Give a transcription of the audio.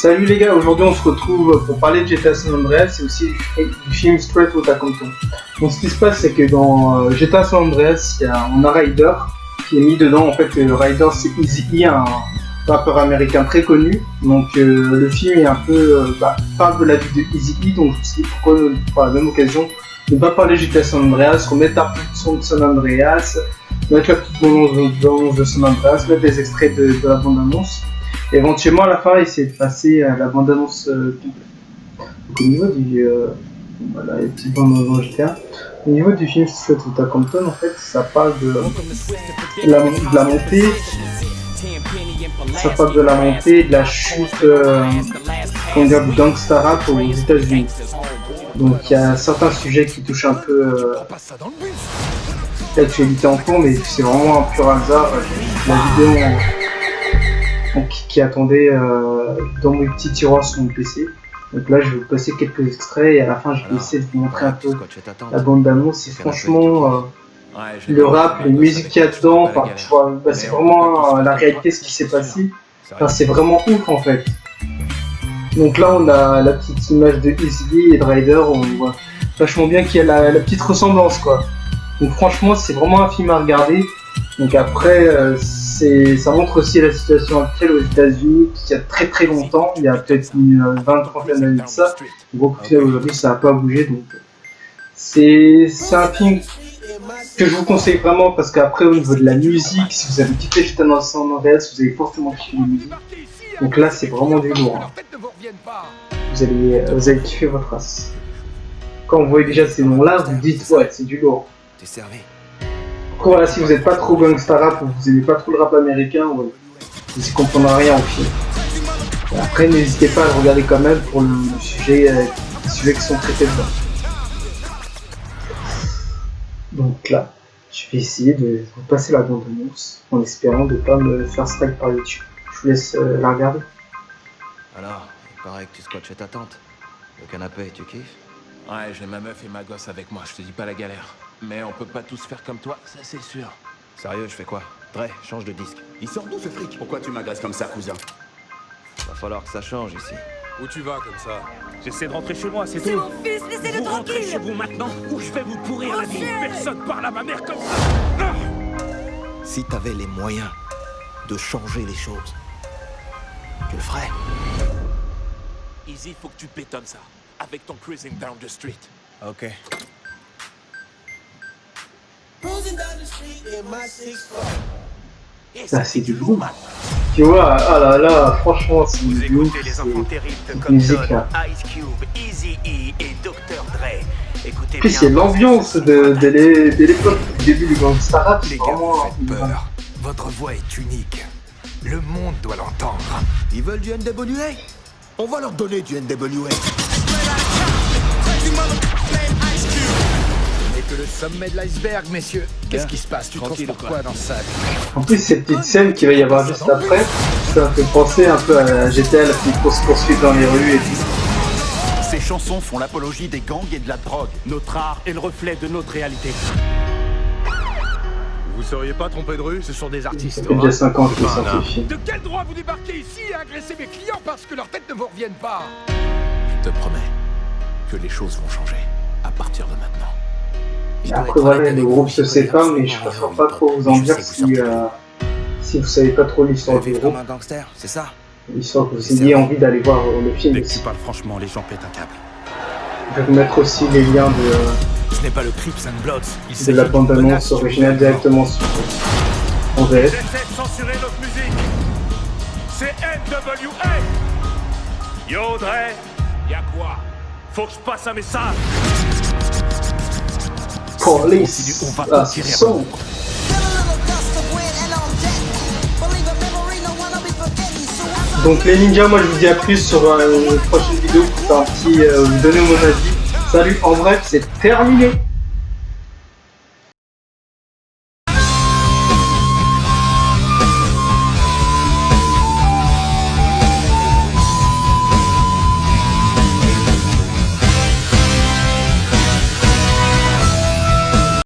Salut les gars, aujourd'hui on se retrouve pour parler de GTA San Andreas et aussi du film Straight Outta Compton. Donc ce qui se passe c'est que dans GTA San Andreas, on a Ryder qui est mis dedans. En fait Ryder c'est Eazy-E, un rappeur américain très connu. Donc le film est un peu parle de la vie de Eazy-E, donc je me suis dit pourquoi par la même occasion ne pas parler de GTA San Andreas, remettre la petite son de San Andreas, mettre la petite bande-annonce de San Andreas, mettre des extraits de la bande-annonce. Éventuellement, à la fin, il s'est passé à la bande-annonce complète. Donc, au niveau du. Voilà, les petites bandes-annonces GTA. Au niveau du film Straight Outta Compton, en fait, ça parle de la montée. Ça parle de la montée, de la chute du gangsta rap aux États-Unis. Donc, il y a certains sujets qui touchent un peu l'actualité en cours, mais c'est vraiment un pur hasard. La vidéo. Qui attendait dans mon petit tiroir sur mon PC. Donc là je vais vous passer quelques extraits et à la fin je vais essayer de vous montrer un peu la bande d'annonce. Et franchement le rap, les musiques qu'il y a dedans, tu vois, c'est vraiment la réalité, ce qui s'est passé. C'est vraiment ouf en fait. Donc là on a la petite image de Eazy-E et de Ryder, on voit vachement bien qu'il y a la petite ressemblance quoi. Donc franchement c'est vraiment un film à regarder. Donc après, ça montre aussi la situation actuelle aux États-Unis, qui a très très longtemps, il y a peut-être une 20-30 d'années de ça. Donc aujourd'hui ça n'a pas bougé. Donc c'est un film que je vous conseille vraiment parce qu'après au niveau de la musique, si vous avez kiffé GTA San Andreas, vous allez forcément kiffer la musique. Donc là c'est vraiment du lourd. Hein. Vous allez kiffer votre race. Quand vous voyez déjà ces noms-là, vous dites ouais c'est du lourd. T'es servi. Après, voilà, si vous n'êtes pas trop gangsta rap ou vous n'aimez pas trop le rap américain, ouais, vous n'y comprendrez rien au film. Et après, n'hésitez pas à le regarder quand même pour les sujets qui sont traités dedans. Donc là, je vais essayer de vous passer la bande-annonce en espérant de ne pas me faire strike par YouTube. Je vous laisse la regarder. Alors, il paraît que tu scotchais ta tante. Le canapé, tu kiffes? Ouais, j'ai ma meuf et ma gosse avec moi, je te dis pas la galère. Mais on peut pas tous faire comme toi, ça c'est sûr. Sérieux, je fais quoi? Dre, change de disque. Il sort d'où ce fric? Pourquoi tu m'agresses comme ça, cousin? Va falloir que ça change ici. Où tu vas comme ça? J'essaie de rentrer chez moi, c'est tout. C'est mon fils, laissez-le Vous rentrez tranquille. chez vous maintenant ou je vais vous pourrir la vie. Personne parle à ma mère comme ça. Ah, Si t'avais les moyens de changer les choses, tu le ferais. Easy, faut que tu bétonnes ça. Avec ton cruising down the street. Ok. Ça c'est du lourd. Tu vois, ah là là, franchement c'est Vous du lourd. écoutez les enfants terribles de Cette musique Compton, là. Ice Cube, Eazy-E et Dr. Dre. Écoutez En plus, bien. c'est l'ambiance de l'époque du début du gangsta rap, c'est Les gars, vraiment. vous faites peur. Votre voix est unique. Le monde doit l'entendre. Ils veulent du NWA? On va leur donner du NWA. n'est que le sommet de l'iceberg, messieurs. Qu'est-ce qui se passe? Tu Tranquille, transportes quoi dans ce sac? En plus, cette petite scène qu'il va y avoir juste après, ça me fait penser un peu à GTA, la petite course-poursuite dans les rues et tout. Ces chansons font l'apologie des gangs et de la drogue. Notre art est le reflet de notre réalité. Vous seriez pas trompé de rue? Ce sont des Ça artistes. fait déjà 5 ans qu'il est sorti le film. De quel droit vous débarquez ici et agressez mes clients parce que leurs têtes ne vous reviennent pas? Je te promets que les choses vont changer à partir de maintenant. Et après, voilà, le groupe se sépare, mais je préfère pas trop vous en dire si vous savez pas trop l'histoire du Vivre groupe. comme un gangster, c'est ça? L'histoire que vous ayez envie d'aller voir le film Dès que tu aussi. parles franchement, les gens pètent un câble. Je vais vous mettre aussi les liens Ce n'est pas le Crips and Bloods. Il de s'agit la d'une bande-annonce menace originale sur le directement sur en VF. J'essaie de censurer notre musique. C'est NWA. Yo, Dre. Y'a quoi? Faut que je passe un message. Police, ah, c'est son. Donc les ninjas, moi je vous dis à plus sur une prochaine vidéo pour faire un petit vous donner mon avis. Salut, en bref, c'est terminé.